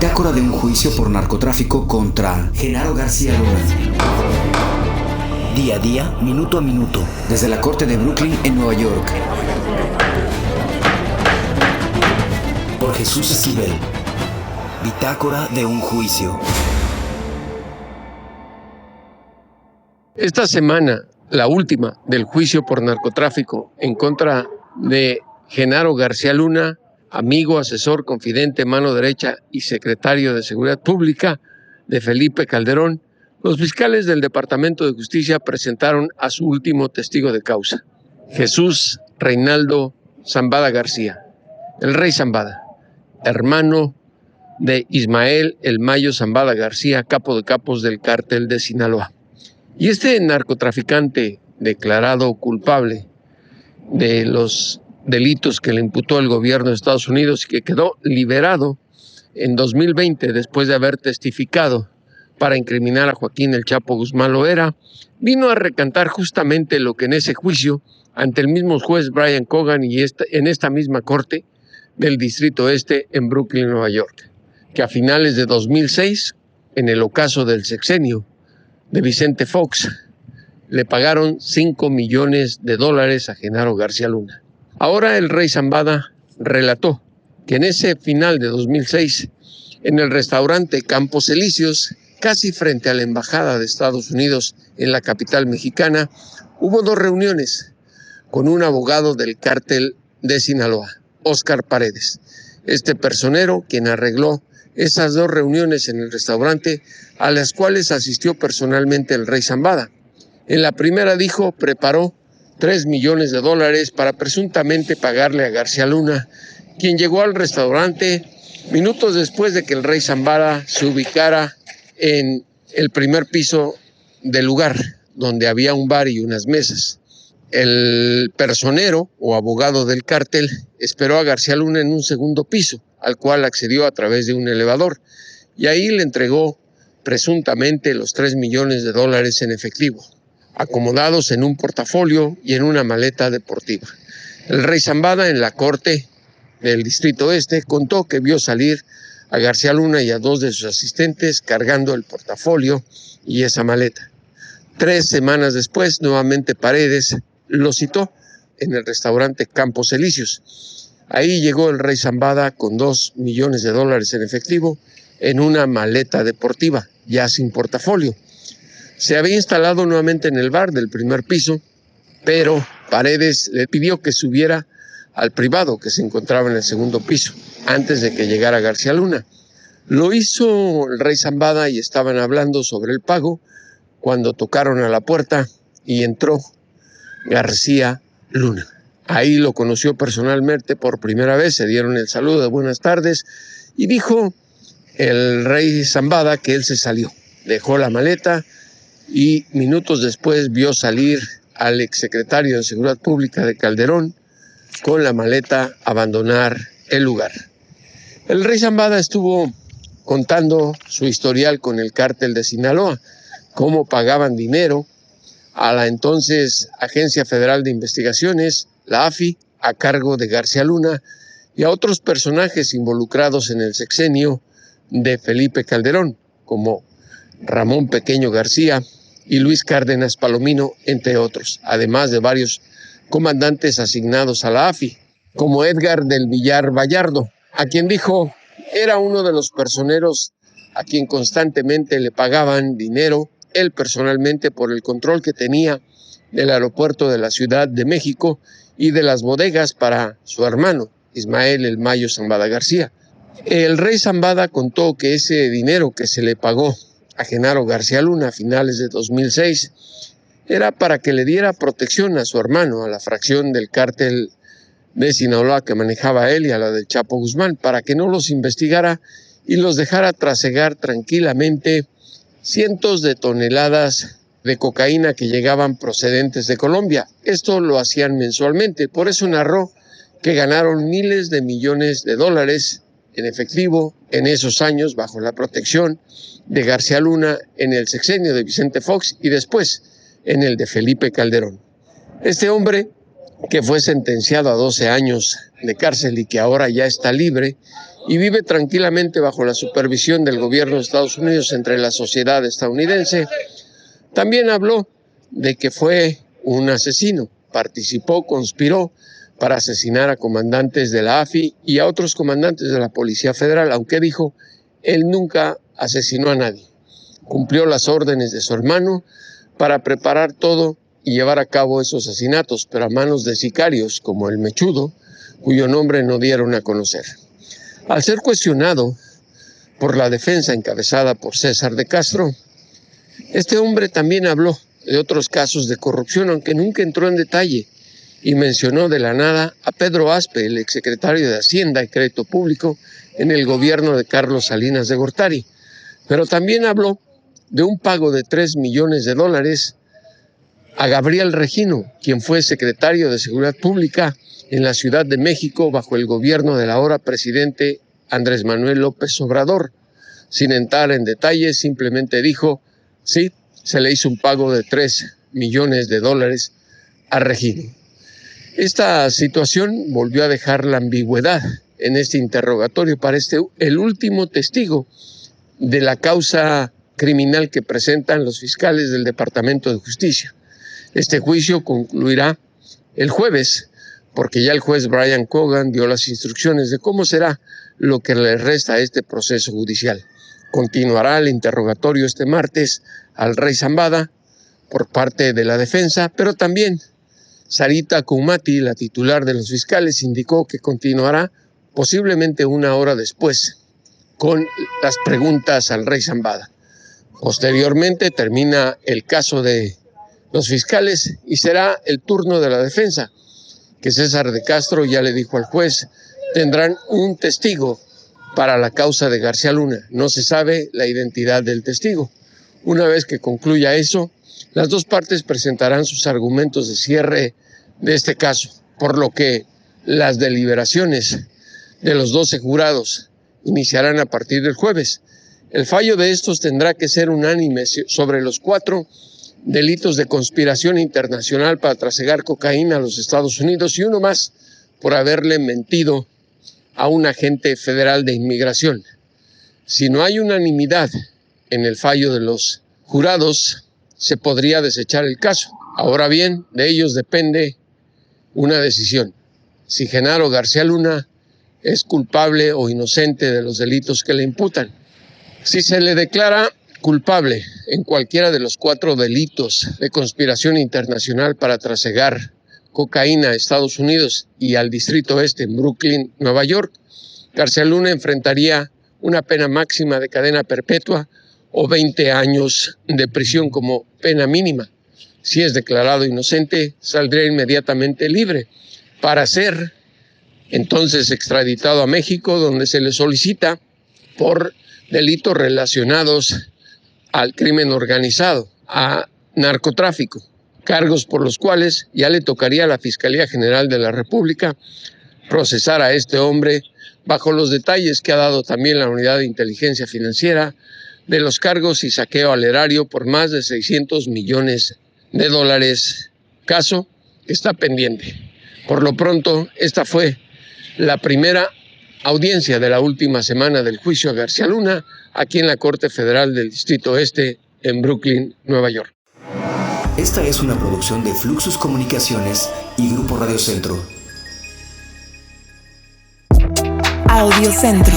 Bitácora de un juicio por narcotráfico contra Genaro García Luna. Día a día, minuto a minuto. Desde la corte de Brooklyn, en Nueva York. Por Jesús Esquivel. Bitácora de un juicio. Esta semana, la última del juicio por narcotráfico en contra de Genaro García Luna, amigo, asesor, confidente, mano derecha y secretario de Seguridad Pública de Felipe Calderón, los fiscales del Departamento de Justicia presentaron a su último testigo de causa, Jesús Reinaldo Zambada García, el Rey Zambada, hermano de Ismael El Mayo Zambada García, capo de capos del cártel de Sinaloa. Y este narcotraficante declarado culpable de los delitos que le imputó el gobierno de Estados Unidos y que quedó liberado en 2020 después de haber testificado para incriminar a Joaquín El Chapo Guzmán Loera, vino a recantar justamente lo que en ese juicio, ante el mismo juez Brian Cogan y en esta misma corte del Distrito Este en Brooklyn, Nueva York, que a finales de 2006, en el ocaso del sexenio de Vicente Fox, le pagaron $5 millones a Genaro García Luna. Ahora el Rey Zambada relató que en ese final de 2006, en el restaurante Campos Elíseos, casi frente a la Embajada de Estados Unidos en la capital mexicana, hubo dos reuniones con un abogado del cártel de Sinaloa, Óscar Paredes. Este personero, quien arregló esas dos reuniones en el restaurante, a las cuales asistió personalmente el Rey Zambada. En la primera, dijo, preparó $3 millones para presuntamente pagarle a García Luna, quien llegó al restaurante minutos después de que el Rey Zambada se ubicara en el primer piso del lugar, donde había un bar y unas mesas. El personero o abogado del cártel esperó a García Luna en un segundo piso, al cual accedió a través de un elevador, y ahí le entregó presuntamente los $3 millones en efectivo, acomodados en un portafolio y en una maleta deportiva. El Rey Zambada, en la corte del Distrito Este, contó que vio salir a García Luna y a dos de sus asistentes cargando el portafolio y esa maleta. 3 semanas después, nuevamente Paredes lo citó en el restaurante Campos Elíseos. Ahí llegó el Rey Zambada con $2 millones en efectivo en una maleta deportiva, ya sin portafolio. Se había instalado nuevamente en el bar del primer piso, pero Paredes le pidió que subiera al privado que se encontraba en el segundo piso, antes de que llegara García Luna. Lo hizo el Rey Zambada y estaban hablando sobre el pago cuando tocaron a la puerta y entró García Luna. Ahí lo conoció personalmente por primera vez, se dieron el saludo de buenas tardes y dijo el Rey Zambada que él se salió, dejó la maleta y minutos después vio salir al exsecretario de Seguridad Pública de Calderón con la maleta abandonar el lugar. El Rey Zambada estuvo contando su historial con el cártel de Sinaloa, cómo pagaban dinero a la entonces Agencia Federal de Investigaciones, la AFI, a cargo de García Luna, y a otros personajes involucrados en el sexenio de Felipe Calderón, como Ramón Pequeño García y Luis Cárdenas Palomino, entre otros, además de varios comandantes asignados a la AFI, como Edgar del Villar Vallardo, a quien dijo era uno de los personeros a quien constantemente le pagaban dinero, él personalmente, por el control que tenía del aeropuerto de la Ciudad de México y de las bodegas para su hermano, Ismael El Mayo Zambada García. El Rey Zambada contó que ese dinero que se le pagó a Genaro García Luna a finales de 2006 era para que le diera protección a su hermano, a la fracción del cártel de Sinaloa que manejaba él y a la del Chapo Guzmán, para que no los investigara y los dejara trasegar tranquilamente cientos de toneladas de cocaína que llegaban procedentes de Colombia. Esto lo hacían mensualmente, por eso narró que ganaron miles de millones de dólares en efectivo en esos años bajo la protección de García Luna en el sexenio de Vicente Fox y después en el de Felipe Calderón. Este hombre que fue sentenciado a 12 años de cárcel y que ahora ya está libre y vive tranquilamente bajo la supervisión del gobierno de Estados Unidos entre la sociedad estadounidense. También habló de que fue un asesino, participó, conspiró para asesinar a comandantes de la AFI y a otros comandantes de la Policía Federal, aunque dijo, él nunca asesinó a nadie. Cumplió las órdenes de su hermano para preparar todo y llevar a cabo esos asesinatos, pero a manos de sicarios como el Mechudo, cuyo nombre no dieron a conocer. Al ser cuestionado por la defensa encabezada por César de Castro, este hombre también habló de otros casos de corrupción, aunque nunca entró en detalle, y mencionó de la nada a Pedro Aspe, el exsecretario de Hacienda y Crédito Público en el gobierno de Carlos Salinas de Gortari. Pero también habló de un pago de $3 millones a Gabriel Regino, quien fue secretario de Seguridad Pública en la Ciudad de México bajo el gobierno del ahora presidente Andrés Manuel López Obrador. Sin entrar en detalles, simplemente dijo, sí, se le hizo un pago de $3 millones a Regino. Esta situación volvió a dejar la ambigüedad en este interrogatorio para el último testigo de la causa criminal que presentan los fiscales del Departamento de Justicia. Este juicio concluirá el jueves, porque ya el juez Brian Cogan dio las instrucciones de cómo será lo que le resta a este proceso judicial. Continuará el interrogatorio este martes al rey Zambada por parte de la defensa, pero también Sarita Koumati, la titular de los fiscales, indicó que continuará posiblemente una hora después con las preguntas al rey Zambada. Posteriormente termina el caso de los fiscales y será el turno de la defensa, que César de Castro ya le dijo al juez, tendrán un testigo para la causa de García Luna. No se sabe la identidad del testigo. Una vez que concluya eso, las dos partes presentarán sus argumentos de cierre de este caso, por lo que las deliberaciones de los 12 jurados iniciarán a partir del jueves. El fallo de estos tendrá que ser unánime sobre los 4 delitos de conspiración internacional para trasegar cocaína a los Estados Unidos y uno más por haberle mentido a un agente federal de inmigración. Si no hay unanimidad en el fallo de los jurados, se podría desechar el caso. Ahora bien, de ellos depende una decisión. Si Genaro García Luna es culpable o inocente de los delitos que le imputan. Si se le declara culpable en cualquiera de los 4 delitos de conspiración internacional para trasegar cocaína a Estados Unidos y al Distrito Este en Brooklyn, Nueva York, García Luna enfrentaría una pena máxima de cadena perpetua o 20 años de prisión como pena mínima. Si es declarado inocente, saldría inmediatamente libre para ser entonces extraditado a México, donde se le solicita por delitos relacionados al crimen organizado, a narcotráfico, cargos por los cuales ya le tocaría a la Fiscalía General de la República procesar a este hombre bajo los detalles que ha dado también la Unidad de Inteligencia Financiera de los cargos y saqueo al erario por más de $600 millones, caso que está pendiente. Por lo pronto, esta fue la primera audiencia de la última semana del juicio a García Luna aquí en la Corte Federal del Distrito Este en Brooklyn, Nueva York. Esta es una producción de Fluxus Comunicaciones y Grupo Radio Centro. Audio Centro.